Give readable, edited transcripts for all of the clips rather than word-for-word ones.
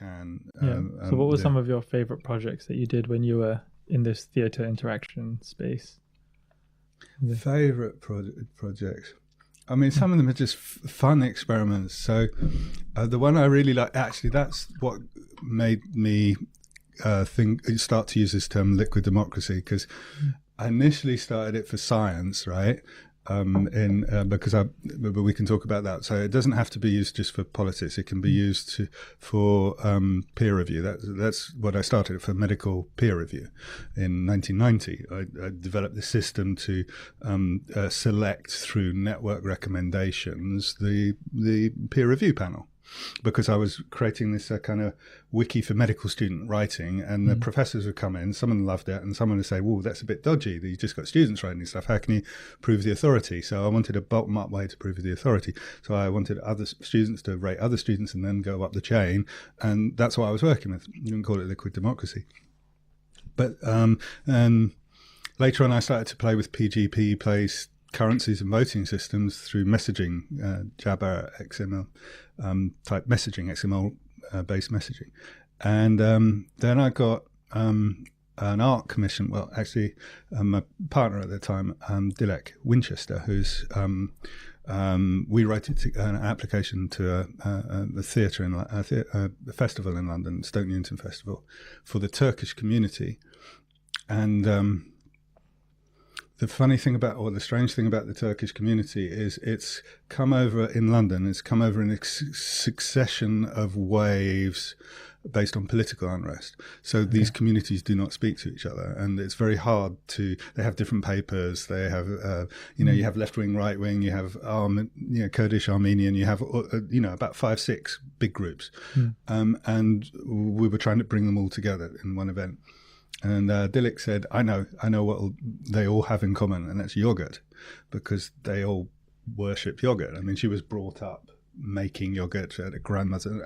can. Yeah. So what were some of your favorite projects that you did when you were in this theatre interaction space? Favorite projects? I mean, some of them are just fun experiments. So the one I really like, actually, that's what made me start to use this term liquid democracy, because I initially started it for science, right? But we can talk about that. So it doesn't have to be used just for politics. It can be used for peer review. That's what I started for medical peer review in 1990. I developed the system to select through network recommendations the peer review panel, because I was creating this kind of wiki for medical student writing, and the professors would come in, someone loved it, and someone would say, "Whoa, that's a bit dodgy. You just got students writing this stuff. How can you prove the authority?" So I wanted a bottom-up way to prove the authority. So I wanted other students to rate other students and then go up the chain, and that's what I was working with. You can call it liquid democracy. But later on, I started to play with PGP, currencies and voting systems through messaging, Jabber XML type messaging, XML based messaging. And then I got an art commission. Well, actually, my partner at the time, Dilek Winchester, who's we wrote an application to a theatre in a festival in London, Stoke Newington Festival, for the Turkish community. And the funny thing about, or the strange thing about the Turkish community is it's come over in London, it's come over in a succession of waves based on political unrest. So these communities do not speak to each other, and it's very hard they have different papers, they have, you have left-wing, right-wing, you have Kurdish, Armenian, you have, about 5-6 big groups. And we were trying to bring them all together in one event. And Dilek said, I know what they all have in common, and that's yogurt, because they all worship yogurt. I mean, she was brought up making yogurt. She had a grandmother,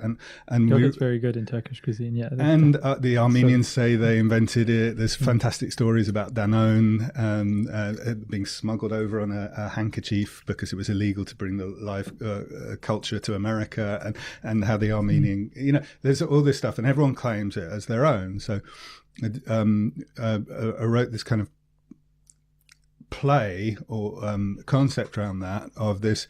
and yogurt's very good in Turkish cuisine. Yeah, and the Armenians say they invented it. There's fantastic stories about Danone being smuggled over on a handkerchief because it was illegal to bring the live culture to America, and how the Armenian, there's all this stuff, and everyone claims it as their own. So I wrote this kind of play or concept around that, of this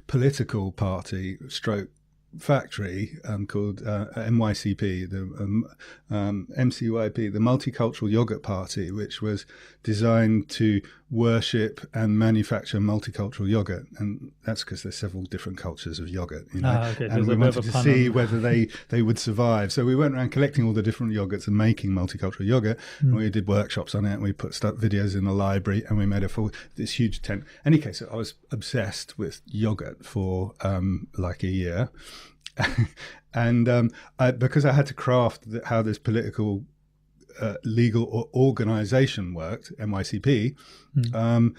political party stroke factory called MYCP, the MCYP, the Multicultural Yogurt Party, which was designed to worship and manufacture multicultural yogurt. And that's because there's several different cultures of yogurt, and we wanted to see whether they would survive. So we went around collecting all the different yogurts and making multicultural yogurt, and we did workshops on it, and we put videos in the library, and we made this huge tent. In any case, I was obsessed with yogurt for like a year. And because I had to craft how this political legal organization worked, MYCP, I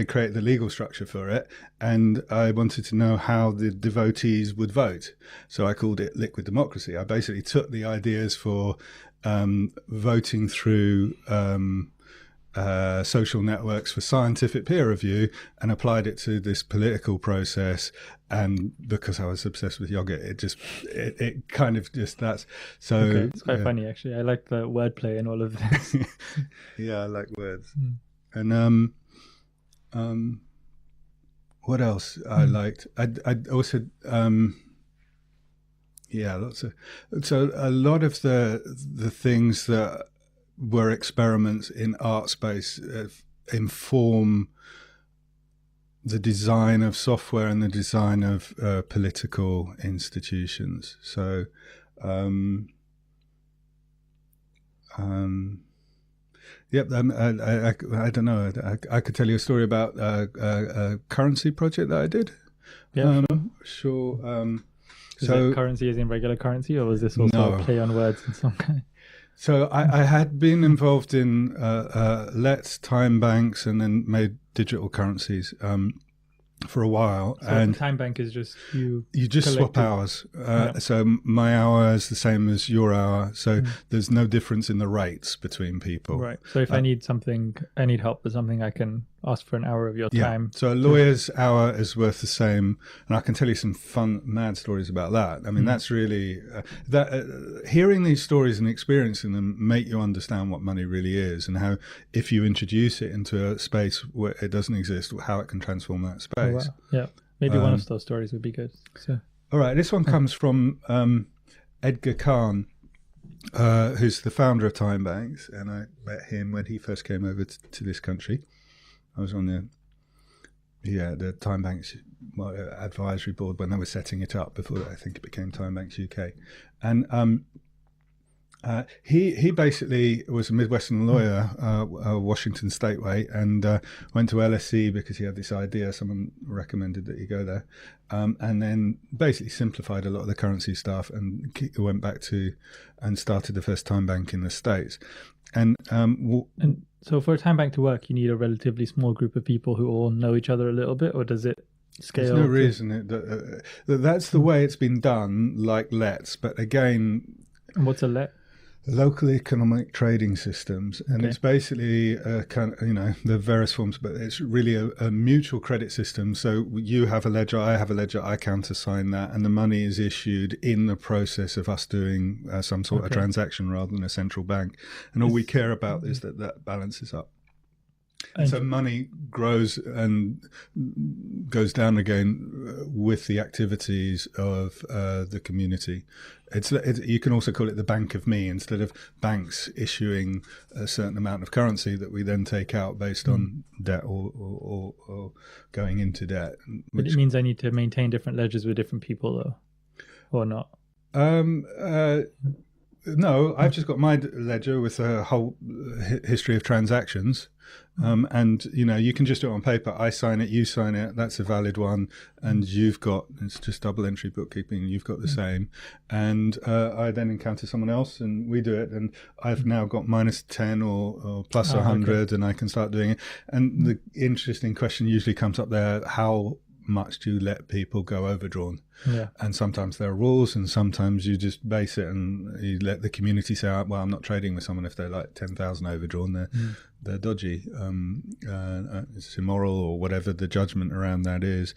created the legal structure for it, and I wanted to know how the devotees would vote. So I called it liquid democracy. I basically took the ideas for voting through social networks for scientific peer review and applied it to this political process. And because I was obsessed with yogurt, it kind of just that's so. Okay. It's quite funny, actually. I like the wordplay and all of this. Yeah, I like words. And what else I liked? I also lots of, so a lot of the things that were experiments in art space inform the design of software and the design of political institutions. So I don't know. I could tell you a story about a currency project that I did. Yeah, sure. Is it currency as in regular currency, or was this also a play on words in some kind? So I had been involved in timebanks, and then made digital currencies for a while. So and time bank is just you just swap hours. So my hour is the same as your hour. So there's no difference in the rates between people. Right. So if I need help with something, I can ask for an hour of your Yeah. time. So a lawyer's hour is worth the same, and I can tell you some fun, mad stories about that. I mean, that's really hearing these stories and experiencing them make you understand what money really is, and how if you introduce it into a space where it doesn't exist, how it can transform that space. Oh, wow. Yeah, maybe one of those stories would be good. So, all right, this one comes from Edgar Kahn, who's the founder of Timebanks, and I met him when he first came over to this country. I was on the Timebanks advisory board when they were setting it up before I think it became Timebanks UK, and he basically was a Midwestern lawyer, Washington State way, and went to LSE because he had this idea. Someone recommended that he go there, and then basically simplified a lot of the currency stuff and went back to and started the first time bank in the States. And so for a time bank to work, you need a relatively small group of people who all know each other a little bit, or does it scale? There's no reason that's the way it's been done, like LETs. But again, and what's a LET? Local economic trading systems, and it's basically kind of, the various forms, but it's really a mutual credit system. So you have a ledger, I have a ledger, I countersign that, and the money is issued in the process of us doing some sort of transaction rather than a central bank. And all we care about is that balances up. And so money grows and goes down again with the activities of the community. You can also call it the bank of me, instead of banks issuing a certain amount of currency that we then take out based on debt or going into debt. But it means I need to maintain different ledgers with different people, though, or not? No, I've just got my ledger with a whole history of transactions. And, you can just do it on paper. I sign it, you sign it. That's a valid one. And it's just double entry bookkeeping. You've got the same. And I then encounter someone else and we do it. And I've now got -10 or plus 100 and I can start doing it. And the interesting question usually comes up there: how much do you let people go overdrawn? Yeah. And sometimes there are rules, and sometimes you just base it and you let the community say, well, I'm not trading with someone if they're like 10,000 overdrawn. They're dodgy. It's immoral, or whatever the judgment around that is.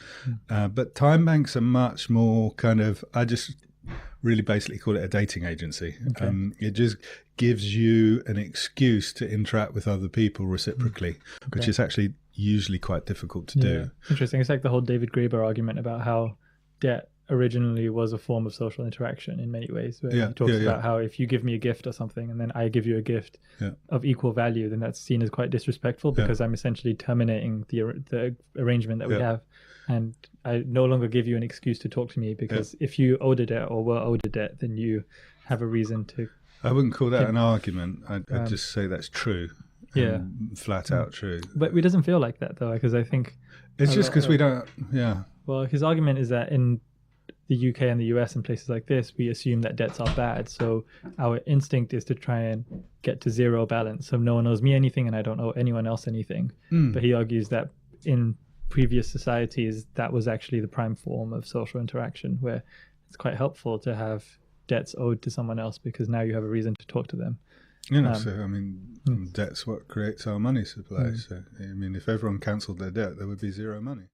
But time banks are much more kind of, I just really basically call it a dating agency. It just gives you an excuse to interact with other people reciprocally, which is actually usually quite difficult to do. Interesting. It's like the whole David Graeber argument about how debt originally was a form of social interaction in many ways, where he talks about how if you give me a gift or something and then I give you a gift of equal value, then that's seen as quite disrespectful because I'm essentially terminating the arrangement that we have, and I no longer give you an excuse to talk to me, because if you owed a debt or were owed a debt, then you have a reason to... I wouldn't call that an argument. I'd just say that's true. Flat out true. But it doesn't feel like that, though, because I think... It's just because we don't... Well, his argument is that in the UK and the US and places like this, we assume that debts are bad. So our instinct is to try and get to zero balance. So no one owes me anything and I don't owe anyone else anything. But he argues that in previous societies, that was actually the prime form of social interaction, where it's quite helpful to have debts owed to someone else because now you have a reason to talk to them. Debt's what creates our money supply. So, if everyone cancelled their debt, there would be zero money.